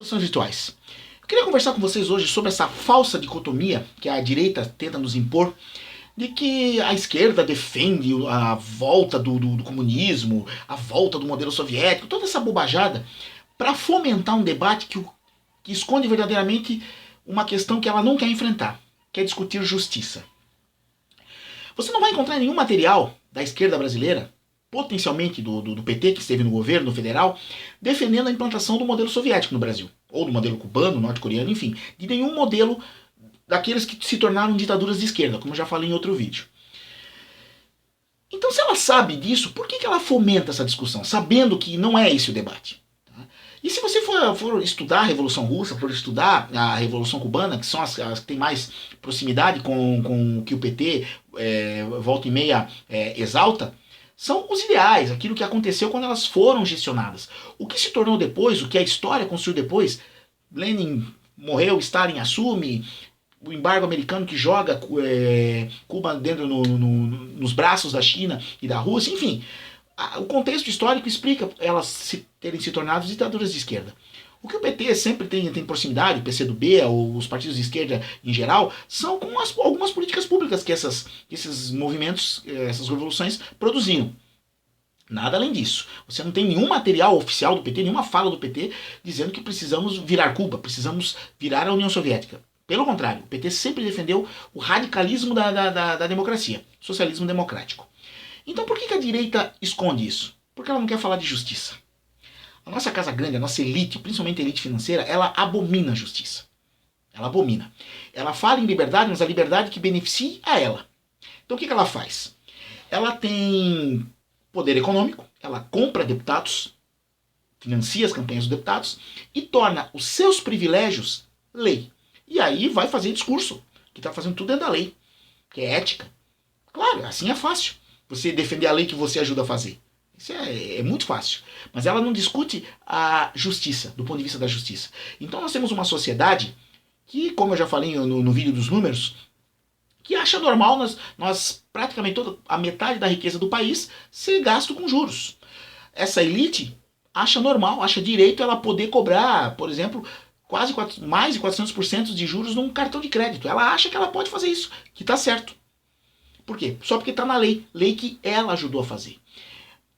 São virtuais. Eu queria conversar com vocês hoje sobre essa falsa dicotomia que a direita tenta nos impor, de que a esquerda defende a volta do comunismo, a volta do modelo soviético, toda essa bobajada, para fomentar um debate que esconde verdadeiramente uma questão que ela não quer enfrentar, que é discutir justiça. Você não vai encontrar nenhum material da esquerda brasileira, potencialmente do PT, que esteve no governo federal, defendendo a implantação do modelo soviético no Brasil. Ou do modelo cubano, norte-coreano, enfim, de nenhum modelo daqueles que se tornaram ditaduras de esquerda, como eu já falei em outro vídeo. Então, se ela sabe disso, por que ela fomenta essa discussão, sabendo que não é esse o debate? E se você for estudar a Revolução Russa, for estudar a Revolução Cubana, que são as que têm mais proximidade com o que o PT volta e meia exalta, são os ideais, aquilo que aconteceu quando elas foram gestionadas. O que se tornou depois, o que a história construiu depois, Lenin morreu, Stalin assume, o embargo americano que joga Cuba dentro nos braços da China e da Rússia, enfim. O contexto histórico explica elas terem se tornado ditaduras de esquerda. O que o PT sempre tem proximidade, o PCdoB, ou os partidos de esquerda em geral, são com algumas políticas públicas que esses movimentos, essas revoluções produziram. Nada além disso. Você não tem nenhum material oficial do PT, nenhuma fala do PT dizendo que precisamos virar Cuba, precisamos virar a União Soviética. Pelo contrário, o PT sempre defendeu o radicalismo da democracia, socialismo democrático. Então por que a direita esconde isso? Porque ela não quer falar de justiça. A nossa casa grande, a nossa elite, principalmente a elite financeira, ela abomina a justiça. Ela abomina. Ela fala em liberdade, mas a liberdade que beneficie a ela. Então o que ela faz? Ela tem poder econômico, ela compra deputados, financia as campanhas dos deputados e torna os seus privilégios lei. E aí vai fazer discurso, que está fazendo tudo dentro da lei, que é ética. Claro, assim é fácil. Você defender a lei que você ajuda a fazer. Isso é muito fácil. Mas ela não discute a justiça, do ponto de vista da justiça. Então nós temos uma sociedade que, como eu já falei no vídeo dos números, que acha normal nós praticamente a metade da riqueza do país ser gasto com juros. Essa elite acha normal, acha direito ela poder cobrar, por exemplo, mais de 400% de juros num cartão de crédito. Ela acha que ela pode fazer isso, que está certo. Por quê? Só porque está na lei que ela ajudou a fazer.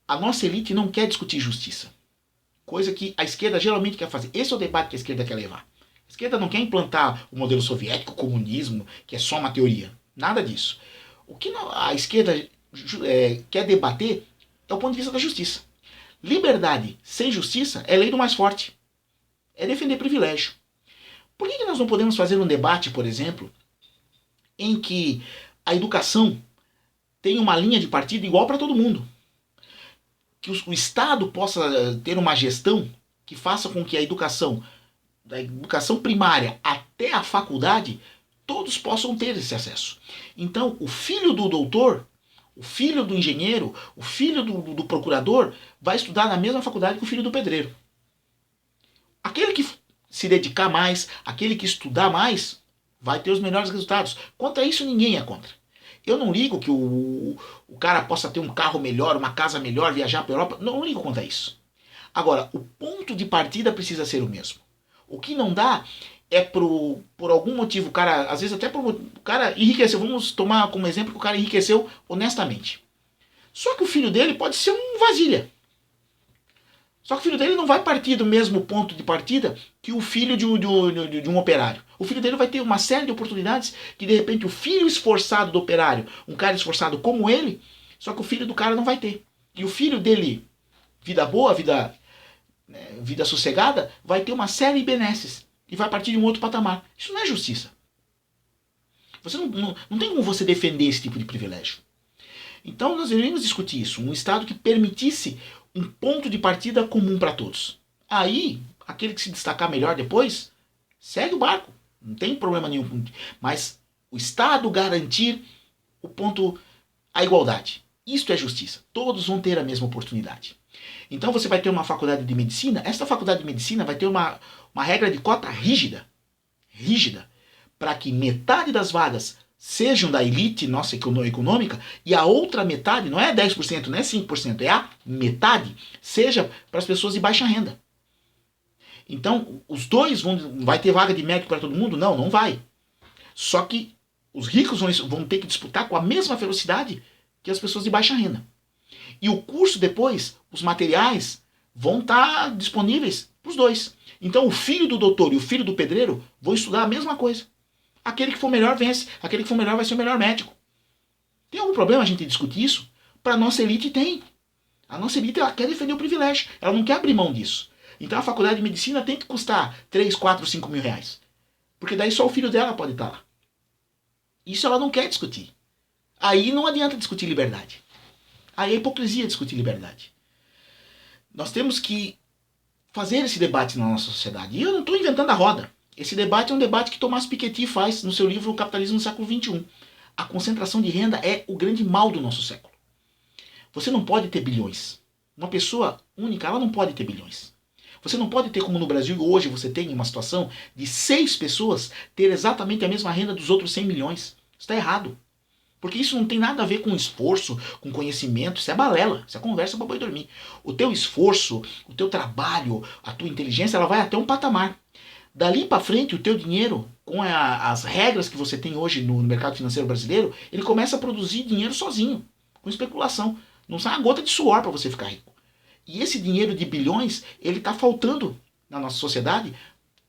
A nossa elite não quer discutir justiça, coisa que a esquerda geralmente quer fazer. Esse é o debate que a esquerda quer levar. A esquerda não quer implantar o modelo soviético, o comunismo, que é só uma teoria. Nada disso. O que a esquerda quer debater é o ponto de vista da justiça. Liberdade sem justiça é lei do mais forte. É defender privilégio. Por que nós não podemos fazer um debate, por exemplo, em que a educação tem uma linha de partida igual para todo mundo? Que o Estado possa ter uma gestão que faça com que a educação, da educação primária até a faculdade, todos possam ter esse acesso. Então, o filho do doutor, o filho do engenheiro, o filho do procurador vai estudar na mesma faculdade que o filho do pedreiro. Aquele que se dedicar mais, aquele que estudar mais, vai ter os melhores resultados. Contra isso, ninguém é contra. Eu não ligo que o cara possa ter um carro melhor, uma casa melhor, viajar para a Europa. Não ligo contra isso. Agora, o ponto de partida precisa ser o mesmo. O que não dá é por algum motivo, o cara, às vezes até o cara enriqueceu. Vamos tomar como exemplo que o cara enriqueceu honestamente. Só que o filho dele pode ser um vasilha. Só que o filho dele não vai partir do mesmo ponto de partida que o filho de um operário. O filho dele vai ter uma série de oportunidades que, de repente, o filho esforçado do operário, um cara esforçado como ele, só que o filho do cara não vai ter. E o filho dele, vida boa, vida sossegada, vai ter uma série de benesses e vai partir de um outro patamar. Isso não é justiça. Você não tem como você defender esse tipo de privilégio. Então nós deveríamos discutir isso. Um Estado que permitisse um ponto de partida comum para todos. Aí, aquele que se destacar melhor depois, segue o barco. Não tem problema nenhum. Mas o Estado garantir a igualdade. Isto é justiça. Todos vão ter a mesma oportunidade. Então você vai ter uma faculdade de medicina. Esta faculdade de medicina vai ter uma regra de cota rígida. Rígida. Para que metade das vagas sejam da elite nossa econômica e a outra metade, não é 10%, não é 5%, é a metade, seja para as pessoas de baixa renda. Então, os dois vai ter vaga de médico para todo mundo? Não, não vai. Só que os ricos vão ter que disputar com a mesma velocidade que as pessoas de baixa renda. E o curso depois, os materiais, vão estar disponíveis para os dois. Então o filho do doutor e o filho do pedreiro vão estudar a mesma coisa. Aquele que for melhor vence, aquele que for melhor vai ser o melhor médico. Tem algum problema a gente discutir isso? Para a nossa elite tem. A nossa elite ela quer defender o privilégio, ela não quer abrir mão disso. Então a faculdade de medicina tem que custar 3, 4, 5 mil reais. Porque daí só o filho dela pode estar lá. Isso ela não quer discutir. Aí não adianta discutir liberdade. Aí é hipocrisia discutir liberdade. Nós temos que fazer esse debate na nossa sociedade. E eu não estou inventando a roda. Esse debate é um debate que Tomás Piketty faz no seu livro O Capitalismo no Século XXI. A concentração de renda é o grande mal do nosso século. Você não pode ter bilhões. Uma pessoa única, ela não pode ter bilhões. Você não pode ter, como no Brasil hoje você tem uma situação de 6 pessoas ter exatamente a mesma renda dos outros 100 milhões. Isso está errado. Porque isso não tem nada a ver com esforço, com conhecimento, isso é balela, isso é conversa para boi dormir. O teu esforço, o teu trabalho, a tua inteligência, ela vai até um patamar. Dali para frente, o teu dinheiro, com as regras que você tem hoje no mercado financeiro brasileiro, ele começa a produzir dinheiro sozinho, com especulação. Não sai uma gota de suor para você ficar rico. E esse dinheiro de bilhões, ele está faltando na nossa sociedade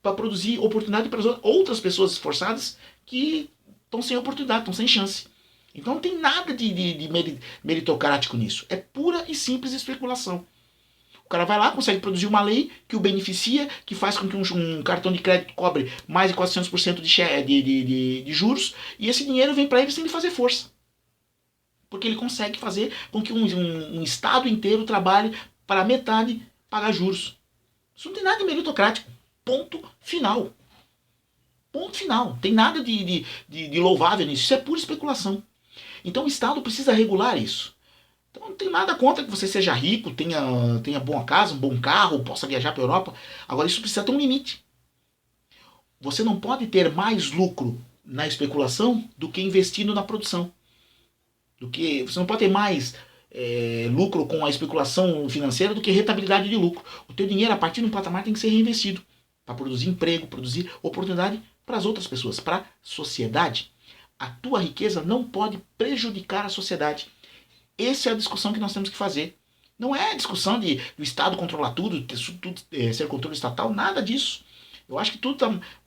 para produzir oportunidade para outras pessoas esforçadas que estão sem oportunidade, estão sem chance. Então não tem nada de meritocrático nisso. É pura e simples especulação. O cara vai lá, consegue produzir uma lei que o beneficia, que faz com que um cartão de crédito cobre mais de 400% de juros, e esse dinheiro vem para ele sem ele fazer força. Porque ele consegue fazer com que um estado inteiro trabalhe para metade pagar juros. Isso não tem nada de meritocrático. Ponto final. Ponto final. Não tem nada de louvável nisso. Isso é pura especulação. Então o Estado precisa regular isso. Então não tem nada contra que você seja rico, tenha boa casa, um bom carro, possa viajar para a Europa. Agora isso precisa ter um limite. Você não pode ter mais lucro na especulação do que investindo na produção. Você não pode ter mais lucro com a especulação financeira do que rentabilidade de lucro. O teu dinheiro, a partir de um patamar, tem que ser reinvestido para produzir emprego, produzir oportunidade para as outras pessoas, para a sociedade. A tua riqueza não pode prejudicar a sociedade. Essa é a discussão que nós temos que fazer. Não é a discussão de o Estado controlar tudo ser controle estatal, nada disso. Eu acho que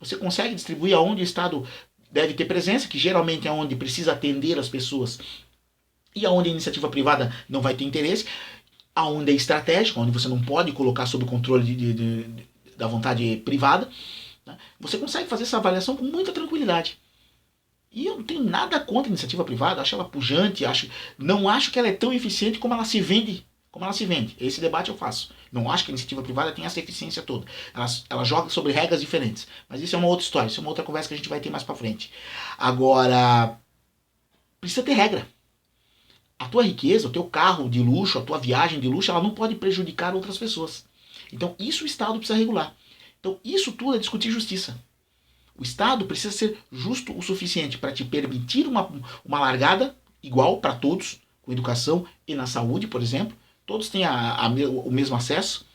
você consegue distribuir aonde o Estado deve ter presença, que geralmente é onde precisa atender as pessoas e aonde a iniciativa privada não vai ter interesse, aonde é estratégico, onde você não pode colocar sob o controle da vontade privada. Né? Você consegue fazer essa avaliação com muita tranquilidade. E eu não tenho nada contra a iniciativa privada, acho ela pujante, não acho que ela é tão eficiente como ela se vende. Esse debate eu faço. Não acho que a iniciativa privada tenha essa eficiência toda. Ela joga sobre regras diferentes. Mas isso é uma outra história, isso é uma outra conversa que a gente vai ter mais pra frente. Agora, precisa ter regra. A tua riqueza, o teu carro de luxo, a tua viagem de luxo, ela não pode prejudicar outras pessoas. Então isso o Estado precisa regular. Então isso tudo é discutir justiça. O Estado precisa ser justo o suficiente para te permitir uma largada igual para todos, com educação e na saúde, por exemplo. Todos têm o mesmo acesso.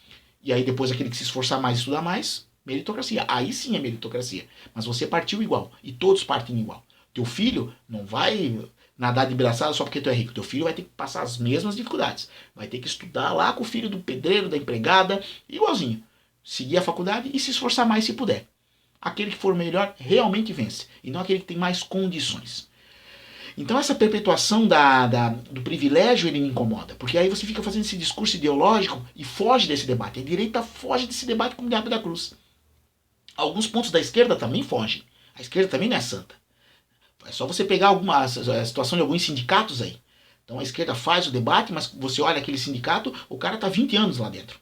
E aí depois aquele que se esforçar mais, estudar mais, meritocracia. Aí sim é meritocracia. Mas você partiu igual. E todos partem igual. Teu filho não vai nadar de braçada só porque tu é rico. Teu filho vai ter que passar as mesmas dificuldades. Vai ter que estudar lá com o filho do pedreiro, da empregada, igualzinho. Seguir a faculdade e se esforçar mais se puder. Aquele que for melhor realmente vence. E não aquele que tem mais condições. Então essa perpetuação do privilégio ele me incomoda. Porque aí você fica fazendo esse discurso ideológico e foge desse debate. A direita foge desse debate como o diabo da cruz. Alguns pontos da esquerda também fogem. A esquerda também não é santa. É só você pegar a situação de alguns sindicatos aí. Então a esquerda faz o debate, mas você olha aquele sindicato, o cara está 20 anos lá dentro.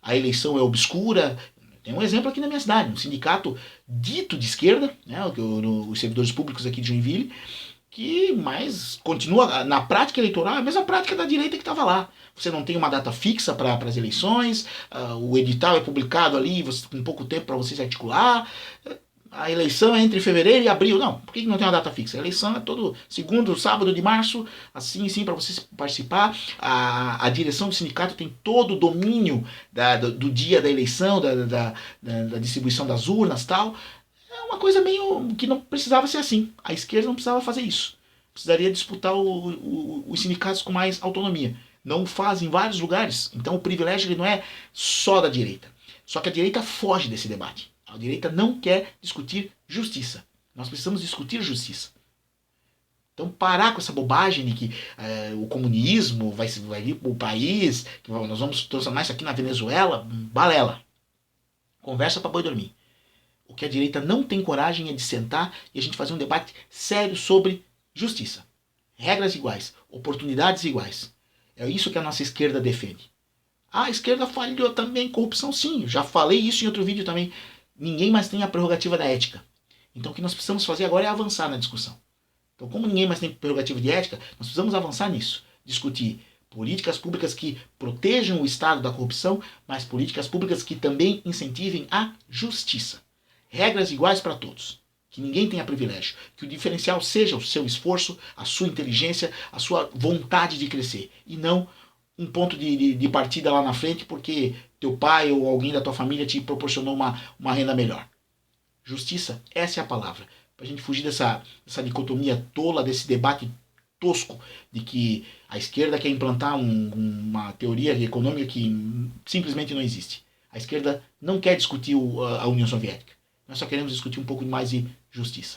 A eleição é obscura. Tem um exemplo aqui na minha cidade, um sindicato dito de esquerda, né, os servidores públicos aqui de Joinville, que mais continua na prática eleitoral, é a mesma prática da direita que estava lá. Você não tem uma data fixa para as eleições, o edital é publicado ali com pouco tempo para você se articular. a eleição é entre fevereiro e abril. Não, por que não tem uma data fixa? A eleição é todo segundo sábado de março, assim, para você participar. A direção do sindicato tem todo o domínio do dia da eleição, da distribuição das urnas e tal. É uma coisa meio que não precisava ser assim. A esquerda não precisava fazer isso. Precisaria disputar os sindicatos com mais autonomia. Não faz em vários lugares. Então o privilégio ele não é só da direita. Só que a direita foge desse debate. A direita não quer discutir justiça. Nós precisamos discutir justiça. Então parar com essa bobagem de que o comunismo vai vir para o país, que nós vamos transformar isso aqui na Venezuela, balela. Conversa para boi dormir. O que a direita não tem coragem é de sentar e a gente fazer um debate sério sobre justiça. Regras iguais, oportunidades iguais. É isso que a nossa esquerda defende. A esquerda falhou também, corrupção sim, já falei isso em outro vídeo também. Ninguém mais tem a prerrogativa da ética. Então o que nós precisamos fazer agora é avançar na discussão. Então como ninguém mais tem prerrogativa de ética, nós precisamos avançar nisso. Discutir políticas públicas que protejam o Estado da corrupção, mas políticas públicas que também incentivem a justiça. Regras iguais para todos. Que ninguém tenha privilégio. Que o diferencial seja o seu esforço, a sua inteligência, a sua vontade de crescer. E não um ponto de partida lá na frente porque teu pai ou alguém da tua família te proporcionou uma renda melhor. Justiça, essa é a palavra. Para a gente fugir dessa dicotomia tola, desse debate tosco de que a esquerda quer implantar uma teoria econômica que simplesmente não existe. A esquerda não quer discutir a União Soviética. Nós só queremos discutir um pouco mais de justiça.